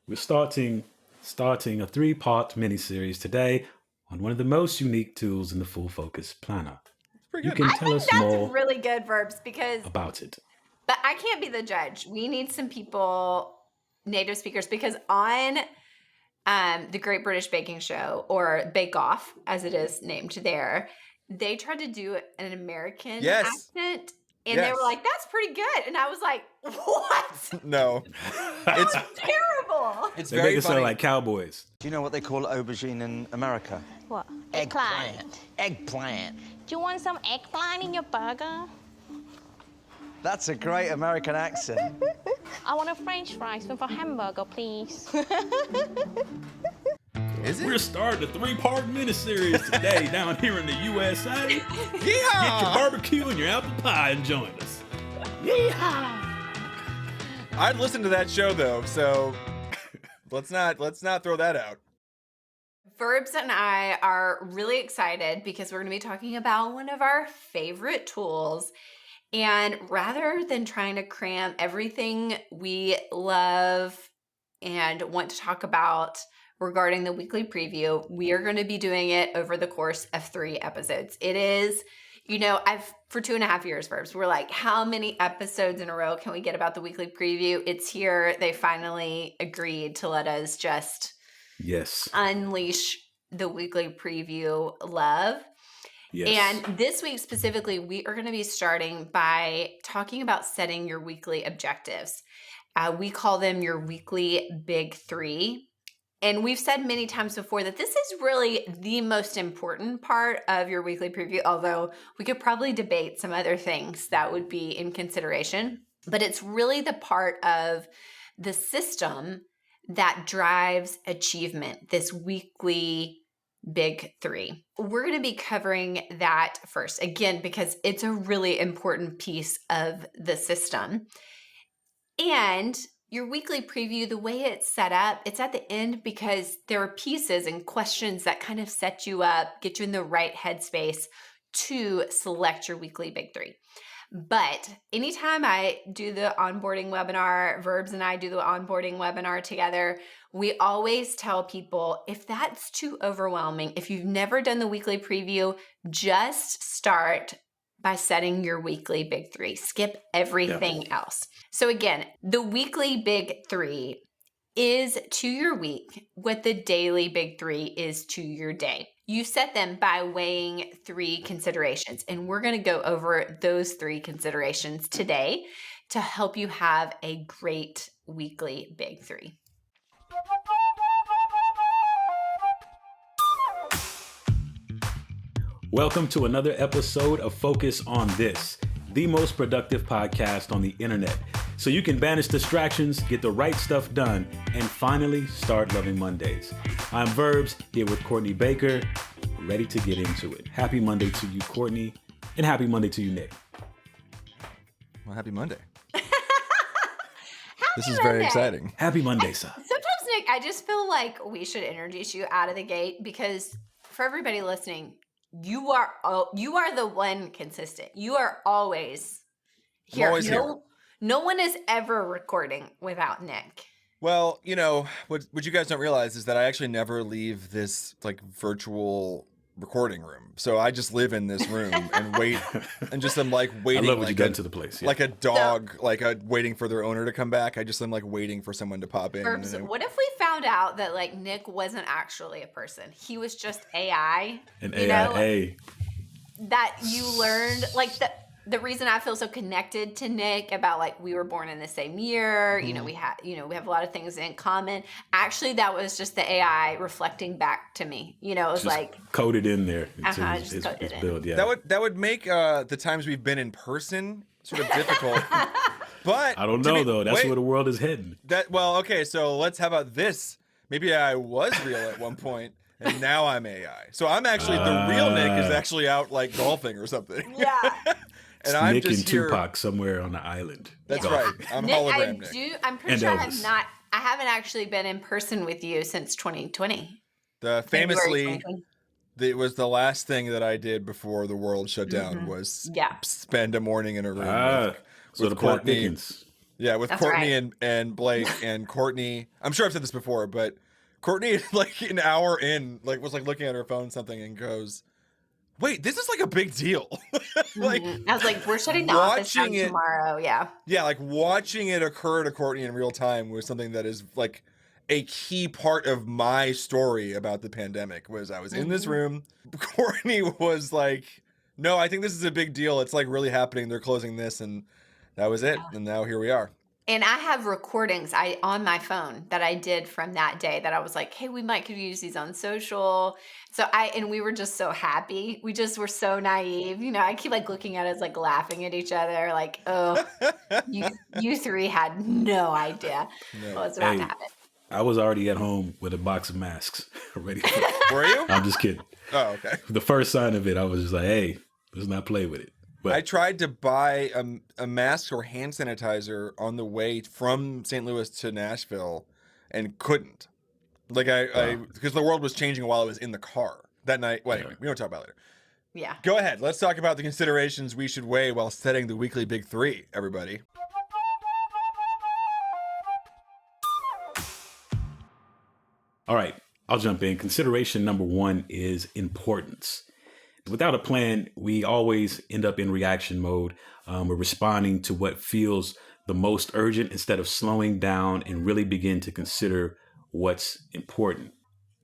We're starting a 3-part miniseries today on one of the most unique tools in the Full Focus Planner. Pretty good. You can tell us more that's really good, Verbs, because about it. But I can't be the judge. We need some people, native speakers, because on the Great British Baking Show, or Bake Off, as it is named there, they tried to do an American accent, and they were like, that's pretty good. And I was like, what? No. It's terrible. It's They very make it funny. sound like cowboys. Do you know what they call aubergine in America? What? Eggplant. Eggplant. Do you want some eggplant in your burger? That's a great American accent. I want a French fries with a hamburger, please. Is it? We're starting a 3-part miniseries today down here in the USA. Yeehaw! Get your barbecue and your apple pie and join us. Yeehaw! I'd listen to that show though, so let's not throw that out. Verbs and I are really excited because we're going to be talking about one of our favorite tools. And rather than trying to cram everything we love and want to talk about regarding the weekly preview, we are going to be doing it over the course of 3 episodes. It is, for 2.5 years, Verbs, we're like, how many episodes in a row can we get about the weekly preview? It's here. They finally agreed to let us just unleash the weekly preview love. Yes. And this week specifically, we are going to be starting by talking about setting your weekly objectives. We call them your weekly big 3. And we've said many times before that this is really the most important part of your weekly preview, although we could probably debate some other things that would be in consideration. But it's really the part of the system that drives achievement, this weekly big 3. We're going to be covering that first, again, because it's a really important piece of the system. And your weekly preview, the way it's set up, it's at the end because there are pieces and questions that kind of set you up, get you in the right headspace to select your weekly big 3. But anytime I do the onboarding webinar, Verbs and I do the onboarding webinar together, we always tell people, if that's too overwhelming, if you've never done the weekly preview, just start by setting your weekly big 3. Skip everything else. So again, the weekly big 3 is to your week what the daily big 3 is to your day. You set them by weighing 3 considerations, and we're going to go over those 3 considerations today to help you have a great weekly big 3. Welcome to another episode of Focus on This, the most productive podcast on the internet. So you can banish distractions, get the right stuff done, and finally start loving Mondays. I'm Verbs, here with Courtney Baker, ready to get into it. Happy Monday to you, Courtney, and happy Monday to you, Nick. Well, happy Monday. This is very exciting. Happy Monday, sir. Sometimes, Nick, I just feel like we should introduce you out of the gate because for everybody listening, you are the one consistent. You are always here. Always here. No one is ever recording without Nick. Well, what you guys don't realize is that I actually never leave this virtual recording room. So I just live in this room and wait, and just am waiting. I love what you got into the place. Yeah. Like a dog, waiting for their owner to come back. I just am waiting for someone to pop in. Verbs, what if we found out that Nick wasn't actually a person? He was just AI. An AI. That you learned the reason I feel so connected to Nick about we were born in the same year, we have a lot of things in common. Actually, that was just the AI reflecting back to me. It was just coded in there. His build, yeah. That would make the times we've been in person sort of difficult. But I don't know though. That's where the world is heading. Okay, so how about this? Maybe I was real at one point. And now I'm AI. So I'm actually, the real Nick is actually out golfing or something. Yeah. And I'm Nick just and here. Tupac somewhere on the island. That's right. I'm hologram Nick. I'm pretty sure I haven't actually been in person with you since 2020. Famously, it was the last thing that I did before the world shut down was spend a morning in a room So the plot thickens. Yeah, with That's Courtney right. and Blake and Courtney. I'm sure I've said this before, but Courtney, like an hour in, like was like looking at her phone something and goes, "Wait, this is like a big deal." Like I was like, we're shutting the office down watching it, tomorrow. Yeah. yeah, like watching it occur to Courtney in real time was something that is like a key part of my story about the pandemic. Was I was in this room, Courtney was like, "No, I think this is a big deal. It's like really happening. They're closing this," and that was it. And now here we are. And I have recordings on my phone that I did from that day that I was like, hey, we might could use these on social. And we were just so happy. We just were so naive. I keep like looking at us, like laughing at each other, like, oh, you three had no idea what was about to happen. I was already at home with a box of masks ready. Were you? I'm just kidding. Oh, okay. The first sign of it, I was just like, hey, let's not play with it. But I tried to buy a mask or hand sanitizer on the way from St. Louis to Nashville and couldn't. Like because the world was changing while I was in the car that night. Well, anyway, we don't talk about it later. Yeah. Go ahead. Let's talk about the considerations we should weigh while setting the weekly big three, everybody. all right, I'll jump in. Consideration number 1 is importance. Without a plan, we always end up in reaction mode. We're responding to what feels the most urgent instead of slowing down and really begin to consider what's important.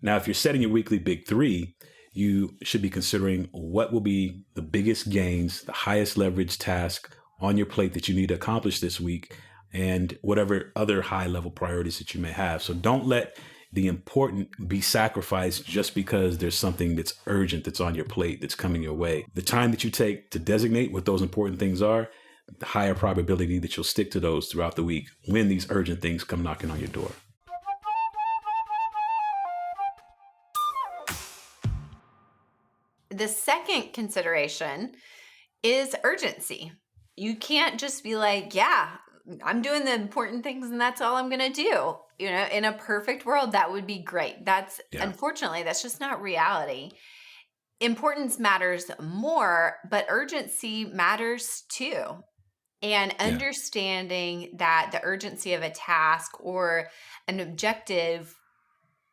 Now, if you're setting your weekly big three, you should be considering what will be the biggest gains, the highest leverage task on your plate that you need to accomplish this week, and whatever other high level priorities that you may have. So don't let the important be sacrificed just because there's something that's urgent that's on your plate that's coming your way. The time that you take to designate what those important things are, the higher probability that you'll stick to those throughout the week when these urgent things come knocking on your door. The second consideration is urgency. You can't just be like, yeah, I'm doing the important things and that's all I'm going to do. In a perfect world, that would be great. Unfortunately, that's just not reality. Importance matters more, but urgency matters too. And understanding that the urgency of a task or an objective,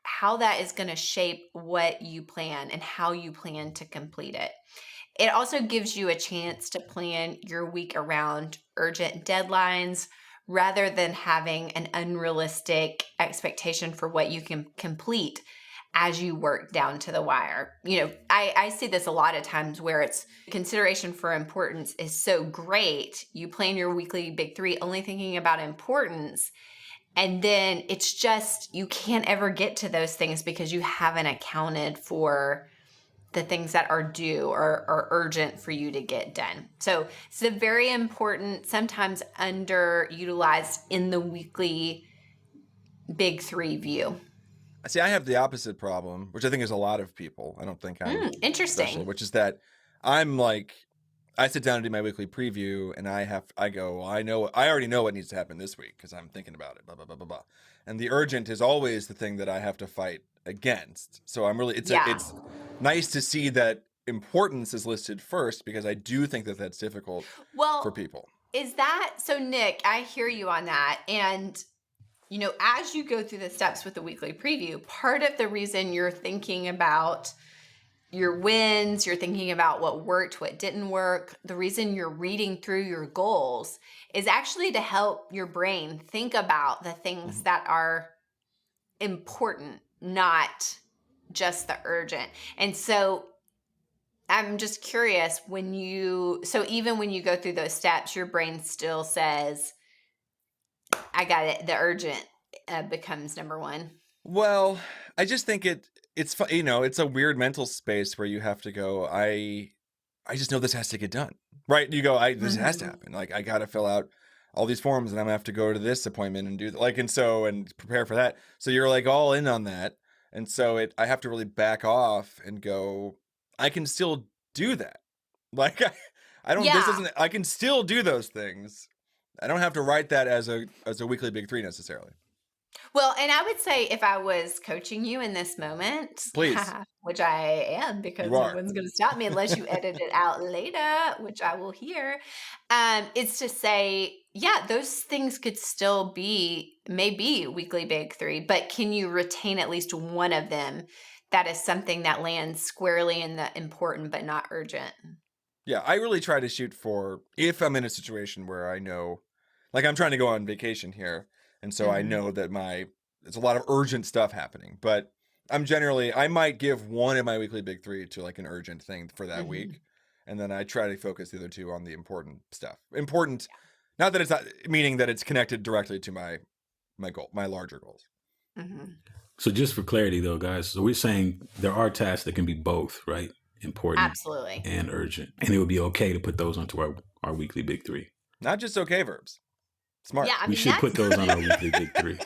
how that is going to shape what you plan and how you plan to complete it. It also gives you a chance to plan your week around urgent deadlines rather than having an unrealistic expectation for what you can complete as you work down to the wire. I see this a lot of times where it's consideration for importance is so great. You plan your weekly big three only thinking about importance. And then it's just, you can't ever get to those things because you haven't accounted for the things that are due or are urgent for you to get done. So it's a very important, sometimes underutilized in the weekly big three view. See, I have the opposite problem, which I think is a lot of people. I don't think I'm interesting. special, which is that I'm like, I sit down and do my weekly preview and I already know what needs to happen this week because I'm thinking about it, blah, blah, blah, blah, blah. And the urgent is always the thing that I have to fight against. So I'm really, it's nice to see that importance is listed first because I do think that that's difficult for people. So Nick, I hear you on that. And, as you go through the steps with the weekly preview, part of the reason you're thinking about your wins, you're thinking about what worked, what didn't work, the reason you're reading through your goals is actually to help your brain think about the things that are important, not just the urgent. And so I'm just curious even when you go through those steps, your brain still says, I got it. The urgent becomes number one. Well, I just think it's it's a weird mental space where you have to go, I just know this has to get done, right? You go, this has to happen. Like I got to fill out all these forms and I'm gonna have to go to this appointment and do and prepare for that. So you're like all in on that. And so I have to really back off and go, I can still do that. Like I can still do those things. I don't have to write that as a weekly big three necessarily. Well, and I would say if I was coaching you in this moment, Please. which I am because You no are. one's going to stop me unless you edit it out later, which I will hear, it's to say, yeah, those things could still be maybe weekly big three, but can you retain at least one of them that is something that lands squarely in the important but not urgent? Yeah, I really try to shoot for if I'm in a situation where I know, like I'm trying to go on vacation here, and so I Mhm. know that there's a lot of urgent stuff happening, but I might give one of my weekly big three to like an urgent thing for that Mhm. week, and then I try to focus the other two on the important stuff. Important, not that it's not meaning that it's connected directly to my larger goals. Mhm. So just for clarity though, guys, so we're saying there are tasks that can be both, right? Important Absolutely. and urgent. And it would be okay to put those onto our weekly big three. Not just okay verbs. Smart. Yeah, I We mean, should that's put those on our weekly big three.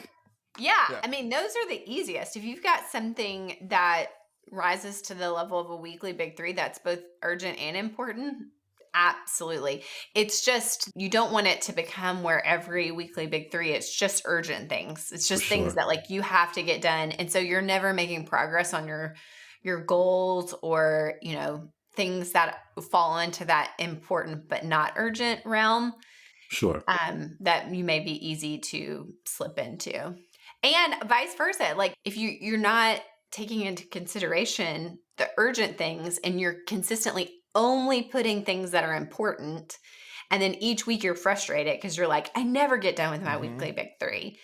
Yeah, Yeah. I mean, those are the easiest. If you've got something that rises to the level of a weekly big three that's both urgent and important, absolutely. It's just you don't want it to become where every weekly big three it's just urgent things. It's just things sure. that like you have to get done, and so you're never making progress on your goals or things that fall into that important but not urgent realm Sure. that you may be easy to slip into. And vice versa. Like if you're not taking into consideration the urgent things and you're consistently only putting things that are important, and then each week you're frustrated because you're like, I never get done with my Mhm. weekly big three.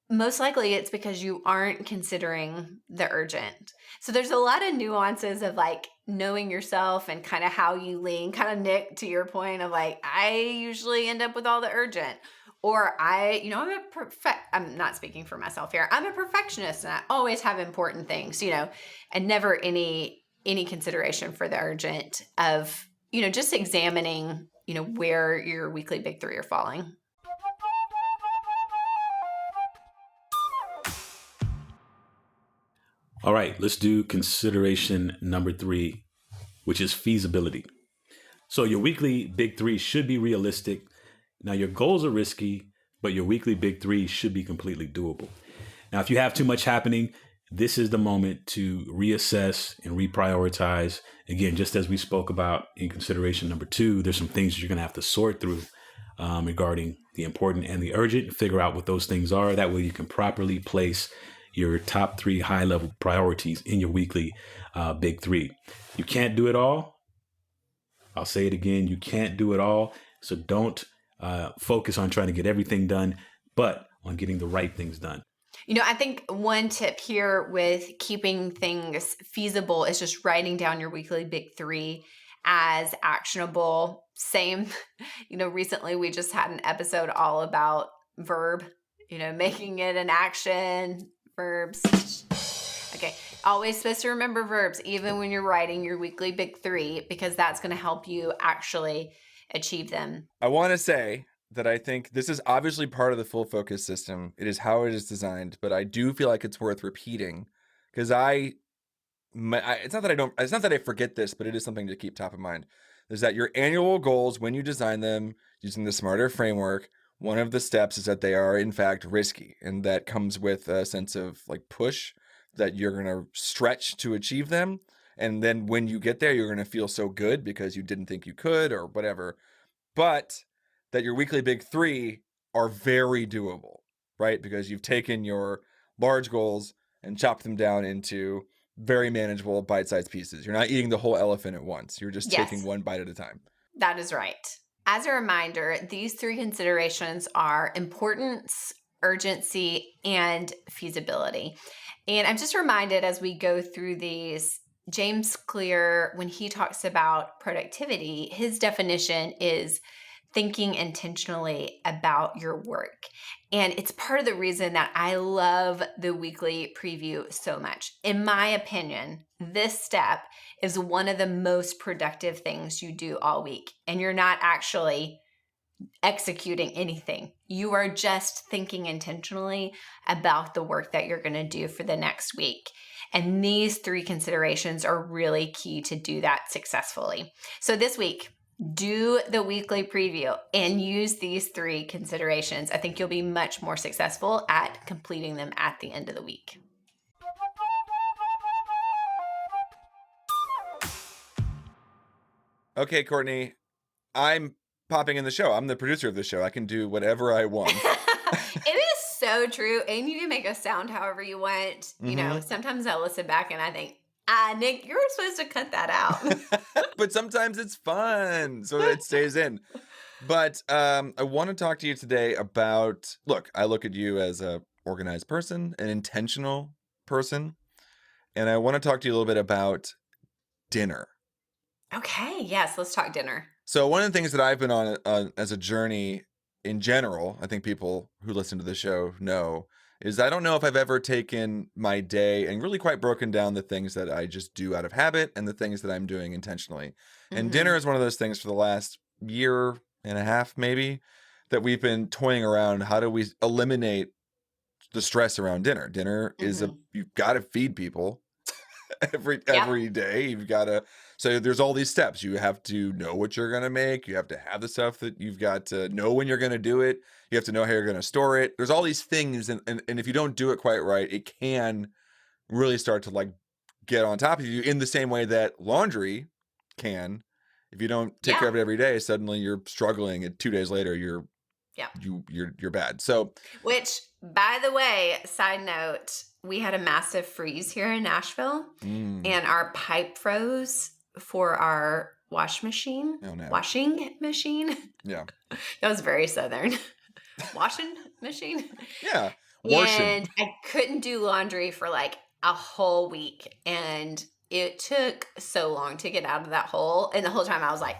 Most likely it's because you aren't considering the urgent. So there's a lot of nuances of like knowing yourself and kind of how you lean. Kind of Nick, to your point of like, I usually end up with all the urgent. Or I'm not speaking for myself here. I'm a perfectionist and I always have important things, and never any consideration for the urgent of, just examining, where your weekly big three are falling. All right, let's do consideration number 3, which is feasibility. So your weekly big three should be realistic. Now your goals are risky, but your weekly big three should be completely doable. Now, if you have too much happening, this is the moment to reassess and reprioritize. Again, just as we spoke about in consideration number 2, there's some things you're going to have to sort through regarding the important and the urgent, figure out what those things are. That way you can properly place your top 3 high level priorities in your weekly big three. You can't do it all. I'll say it again. You can't do it all. So don't focus on trying to get everything done, but on getting the right things done. I think one tip here with keeping things feasible is just writing down your weekly big three as actionable. Same, recently we just had an episode all about verb, making it an action, verbs. Okay. Always supposed to remember verbs, even when you're writing your weekly big three, because that's going to help you actually achieve them. I want to say that I think this is obviously part of the full focus system. It is how it is designed, but I do feel like it's worth repeating because it's not that I forget this, but it is something to keep top of mind. Is that your annual goals, when you design them using the Smarter framework, one of the steps is that they are in fact risky, and that comes with a sense of like push that you're going to stretch to achieve them. And then when you get there, you're going to feel so good because you didn't think you could or whatever. But that your weekly big three are very doable, right? Because you've taken your large goals and chopped them down into very manageable bite-sized pieces. You're not eating the whole elephant at once. You're just Yes. taking one bite at a time. That is right. As a reminder, these 3 considerations are importance, urgency, and feasibility. And I'm just reminded as we go through these, James Clear, when he talks about productivity, his definition is thinking intentionally about your work. And it's part of the reason that I love the weekly preview so much. In my opinion, this step is one of the most productive things you do all week. And you're not actually executing anything. You are just thinking intentionally about the work that you're going to do for the next week. And these 3 considerations are really key to do that successfully. So this week, Do the weekly preview and use these 3 considerations. I think you'll be much more successful at completing them at the end of the week. Okay, Courtney, I'm popping in the show. I'm the producer of the show. I can do whatever I want. It is so true. And you can make a sound however you want. You know, sometimes I listen back and I think, Nick, you're supposed to cut that out. But sometimes it's fun, so it stays in. But I want to talk to you today about, look, I look at you as a organized person, an intentional person, and I want to talk to you a little bit about dinner. Okay, yes, let's talk dinner. So one of the things that I've been on as a journey in general, I think people who listen to the show know, is I don't know if I've ever taken my day and really quite broken down the things that I just do out of habit and the things that I'm doing intentionally. And dinner is one of those things for the last year and a half, maybe, that we've been toying around. How do we eliminate the stress around dinner? Dinner is you've got to feed people every day. You've got to, so there's all these steps. You have to know what you're going to make. You have to have the stuff that you've got to know when you're going to do it. You have to know how you're going to store it. There's all these things. And if you don't do it quite right, it can really start to like get on top of you in the same way that laundry can. If you don't take care of it every day, suddenly you're struggling, and 2 days later you're bad. So, which, by the way, side note, we had a massive freeze here in Nashville, and our pipe froze for our washing machine. Yeah, that was very Southern. Washing machine. Yeah, and I couldn't do laundry for like a whole week, and it took so long to get out of that hole. And the whole time I was like,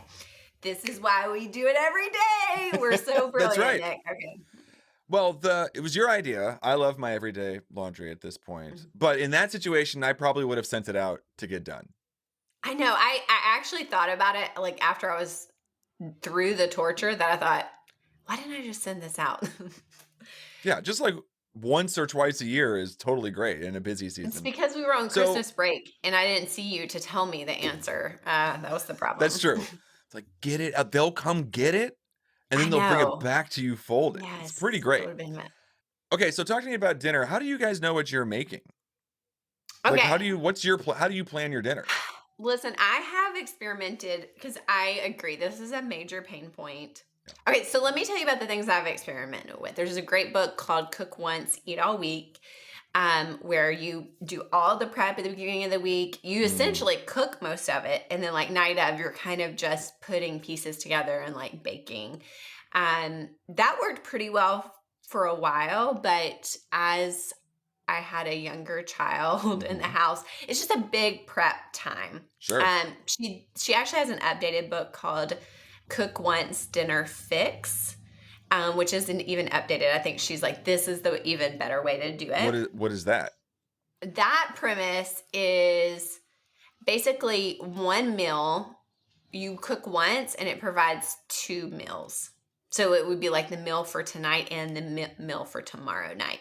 this is why we do it every day. We're so brilliant. That's right. Nick. Okay. Well, it was your idea. I love my everyday laundry at this point. But in that situation, I probably would have sent it out to get done. I know. I actually thought about it like after I was through the torture, that I thought, why didn't I just send this out? Yeah, just like once or twice a year is totally great in a busy season. It's because we were on Christmas break and I didn't see you to tell me the answer. That was the problem. That's true. It's like, get it. They'll come get it, and then they'll bring it back to you folded. Yes, it's pretty great. Okay, so talk to me about dinner. How do you guys know what you're making? Okay. Like, how do you plan your dinner? Listen, I have experimented because I agree. This is a major pain point. Okay, so let me tell you about the things I've experimented with. There's a great book called Cook Once, Eat All Week, where you do all the prep at the beginning of the week. You essentially cook most of it, and then like night of, you're kind of just putting pieces together and like baking. That worked pretty well for a while, but as I had a younger child in the house, it's just a big prep time. Sure. She actually has an updated book called Cook Once, Dinner Fix, which isn't even updated. I think she's like, this is the even better way to do it. What is that? That premise is basically one meal you cook once and it provides 2 meals. So it would be like the meal for tonight and the meal for tomorrow night.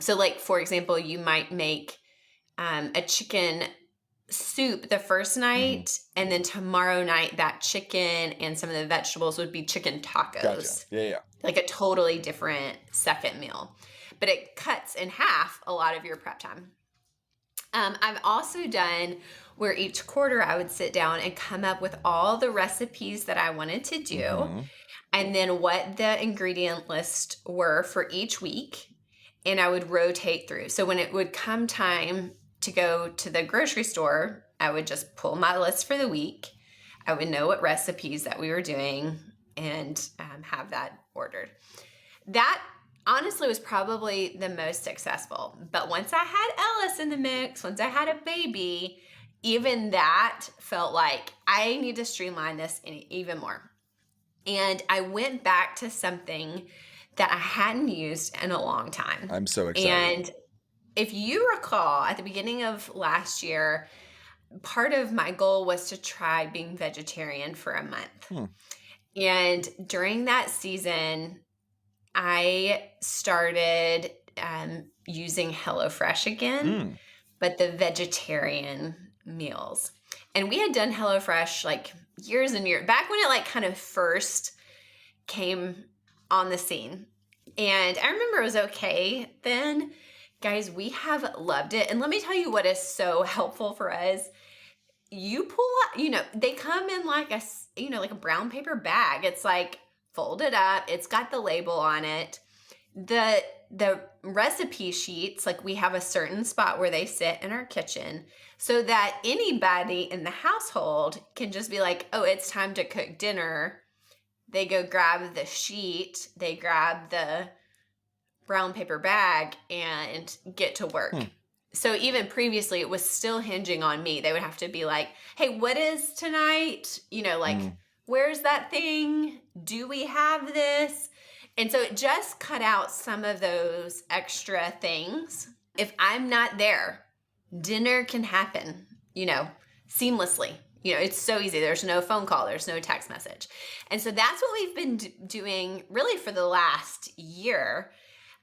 So like, for example, you might make a chicken soup the first night, and then tomorrow night that chicken and some of the vegetables would be chicken tacos. Gotcha. Yeah. Like a totally different second meal. But it cuts in half a lot of your prep time. I've also done where each quarter I would sit down and come up with all the recipes that I wanted to do, and then what the ingredient list were for each week, and I would rotate through. So when it would come time to go to the grocery store, I would just pull my list for the week. I would know what recipes that we were doing and have that ordered. That honestly was probably the most successful. But once I had Ellis in the mix, once I had a baby, even that felt like I need to streamline this even more. And I went back to something that I hadn't used in a long time. I'm so excited. And if you recall, at the beginning of last year, part of my goal was to try being vegetarian for a month. And during that season, I started using HelloFresh again, but the vegetarian meals. And we had done HelloFresh like years and years back when it like kind of first came on the scene. And I remember it was okay then. Guys, we have loved it. And let me tell you what is so helpful for us. You pull out, they come in like like a brown paper bag. It's like folded up. It's got the label on it. The recipe sheets, like we have a certain spot where they sit in our kitchen so that anybody in the household can just be like, oh, it's time to cook dinner. They go grab the sheet, they grab the brown paper bag and get to work. So even previously, it was still hinging on me. They would have to be like, hey, what is tonight? Where's that thing? Do we have this? And so it just cut out some of those extra things. If I'm not there, dinner can happen, seamlessly. It's so easy. There's no phone call. There's no text message. And so that's what we've been doing really for the last year.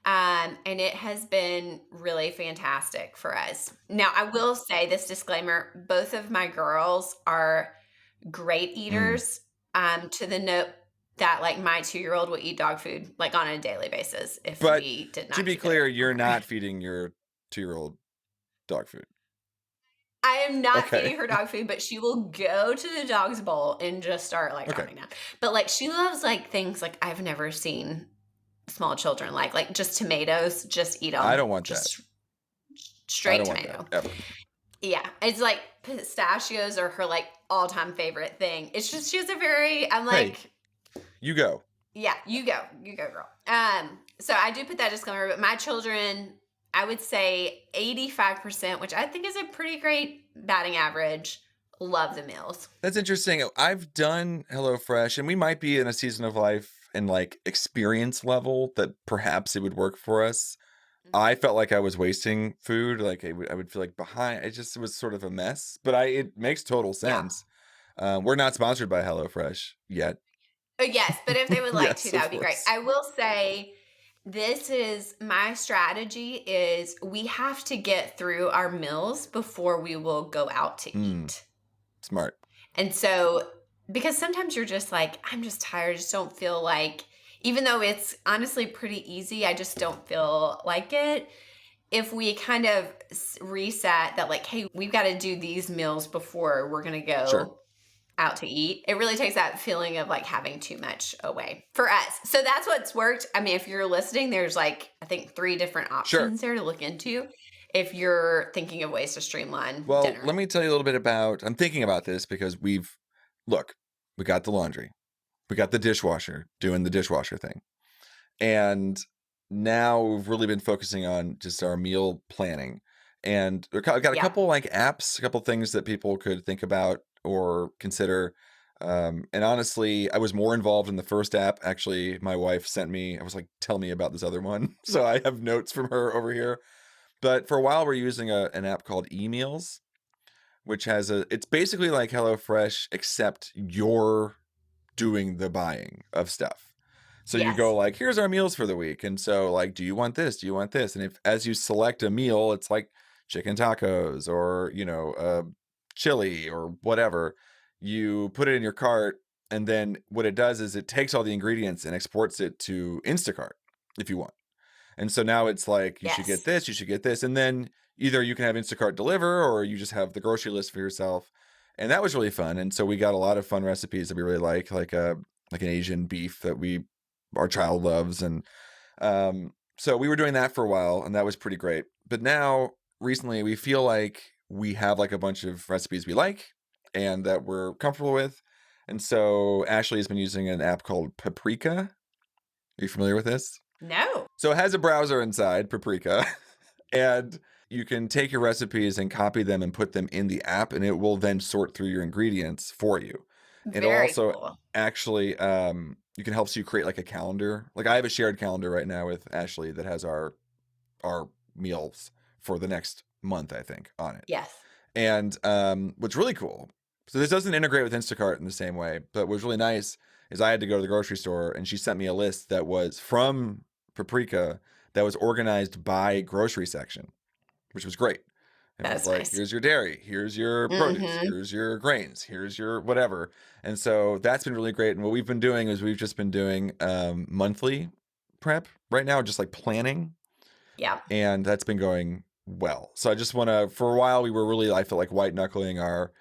And it has been really fantastic for us. Now, I will say this disclaimer, both of my girls are great eaters, to the note that like my 2-year-old will eat dog food like on a daily basis if we did not. To be clear, you're not feeding your 2-year-old dog food. I am not feeding her dog food, but she will go to the dog's bowl and just start like running down. But like she loves like things like I've never seen small children like just tomatoes, just eat them. I don't want just that. Straight I don't tomato. want that, ever. Yeah, it's like pistachios are her like all-time favorite thing. It's just she has a very You go. Yeah, you go, girl. So I do put that disclaimer, but my children, I would say 85%, which I think is a pretty great batting average, love the meals. That's interesting. I've done HelloFresh, and we might be in a season of life and like experience level that perhaps it would work for us. I felt like I was wasting food. Like I would feel like behind. It was sort of a mess, but it makes total sense. Yeah. We're not sponsored by HelloFresh yet. Yes, but if they would like to, that would be great. Course. I will say this is my strategy is we have to get through our meals before we will go out to eat. Smart. And so, because sometimes you're just like, I'm just tired. I just don't feel like, even though it's honestly pretty easy, I just don't feel like it. If we kind of reset that like, hey, we've got to do these meals before we're going to go out to eat, it really takes that feeling of like having too much away for us. So that's what's worked. I mean, if you're listening, there's like, I think 3 different options there to look into if you're thinking of ways to streamline dinner. Let me tell you a little bit about, I'm thinking about this because we got the laundry. We got the dishwasher doing the dishwasher thing. And now we've really been focusing on just our meal planning. And I've got a couple like apps, a couple things that people could think about or consider. And honestly, I was more involved in the first app. Actually, my wife sent me, I was like, tell me about this other one. So I have notes from her over here. But for a while, we're using an app called eMeals, which it's basically like HelloFresh, except you're doing the buying of stuff. So you go like, here's our meals for the week. And so like, do you want this? Do you want this? And as you select a meal, it's like chicken tacos or, chili or whatever, you put it in your cart. And then what it does is it takes all the ingredients and exports it to Instacart if you want. And so now it's like, you should get this, you should get this. And then either you can have Instacart deliver or you just have the grocery list for yourself. And that was really fun. And so we got a lot of fun recipes that we really like an Asian beef that our child loves. And so we were doing that for a while, and that was pretty great. But now, recently, we feel like we have like a bunch of recipes we like and that we're comfortable with. And so Ashley has been using an app called Paprika. Are you familiar with this? No. So it has a browser inside, Paprika, and you can take your recipes and copy them and put them in the app, and it will then sort through your ingredients for you. It'll also cool. Actually, you can help you create like a calendar. Like I have a shared calendar right now with Ashley that has our meals for the next month, I think, on it. Yes. And what's really cool, so this doesn't integrate with Instacart in the same way, but what's really nice is I had to go to the grocery store and she sent me a list that was from Paprika that was organized by grocery section, which was great. And That's it's like, nice. here's your dairy, here's your produce, here's your grains, here's your whatever. And so that's been really great. And what we've been doing is we've just been doing monthly prep right now, just like planning. Yeah. And that's been going well. So I just want to, for a while, we were really, I feel like white knuckling our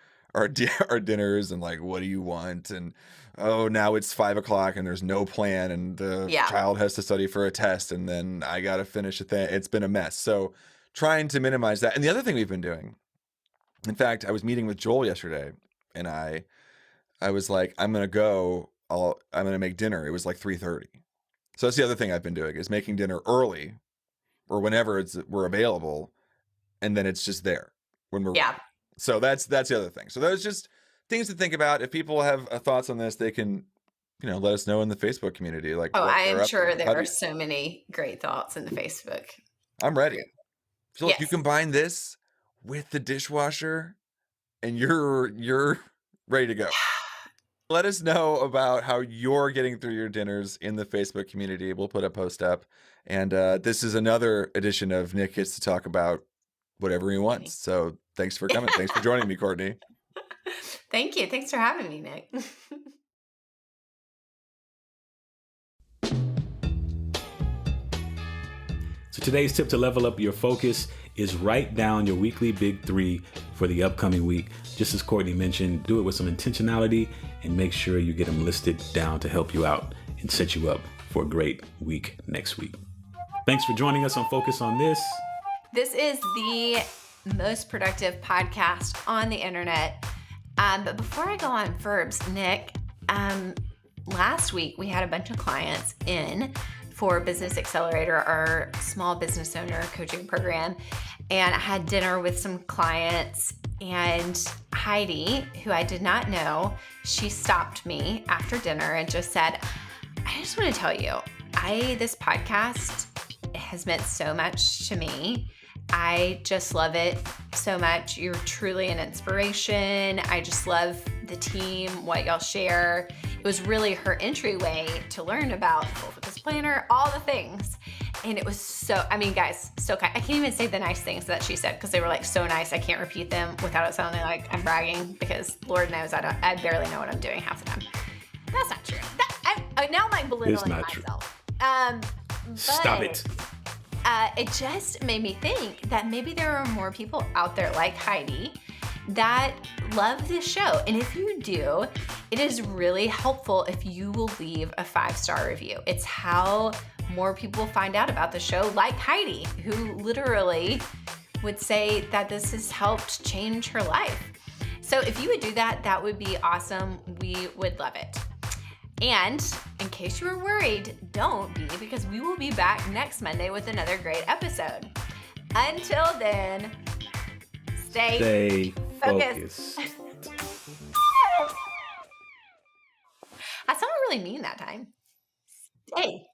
dinners and like, what do you want? And oh, now it's 5 o'clock and there's no plan and the Yeah. child has to study for a test and then I got to finish a thing. It's been a mess. So trying to minimize that. And the other thing we've been doing, in fact, I was meeting with Joel yesterday and I was like, I'm going to make dinner. It was like 3:30. So that's the other thing I've been doing is making dinner early or whenever we're available, and then it's just there when we're ready. So that's the other thing. So those just things to think about. If people have thoughts on this, they can, let us know in the Facebook community. Like, I am sure there are so many great thoughts in the Facebook. I'm ready. So if you combine this with the dishwasher, and you're ready to go. Let us know about how you're getting through your dinners in the Facebook community. We'll put a post up. And this is another edition of Nick Gets to Talk About Whatever He Wants. So thanks for coming. Thanks for joining me, Courtney. Thank you. Thanks for having me, Nick. So today's tip to level up your focus is write down your weekly big 3 for the upcoming week. Just as Courtney mentioned, do it with some intentionality and make sure you get them listed down to help you out and set you up for a great week next week. Thanks for joining us on Focus on This. This is the most productive podcast on the internet. But before I go on verbs, Nick, last week we had a bunch of clients in for Business Accelerator, our small business owner coaching program. And I had dinner with some clients, and Heidi, who I did not know, she stopped me after dinner and just said, I just want to tell you, this podcast has meant so much to me. I just love it so much. You're truly an inspiration. I just love the team, what y'all share. It was really her entryway to learn about Full Focus Planner, all the things. And it was guys, so kind. I can't even say the nice things that she said because they were like so nice. I can't repeat them without it sounding like I'm bragging because Lord knows I barely know what I'm doing half the time. That's not true. Now I'm like belittling myself. Stop it. It just made me think that maybe there are more people out there like Heidi that love this show. And if you do, it is really helpful if you will leave a 5-star review. It's how more people find out about the show, like Heidi, who literally would say that this has helped change her life. So if you would do that, that would be awesome. We would love it. And in case you were worried, don't be, because we will be back next Monday with another great episode. Until then, stay focused. I sounded really mean that time. Stay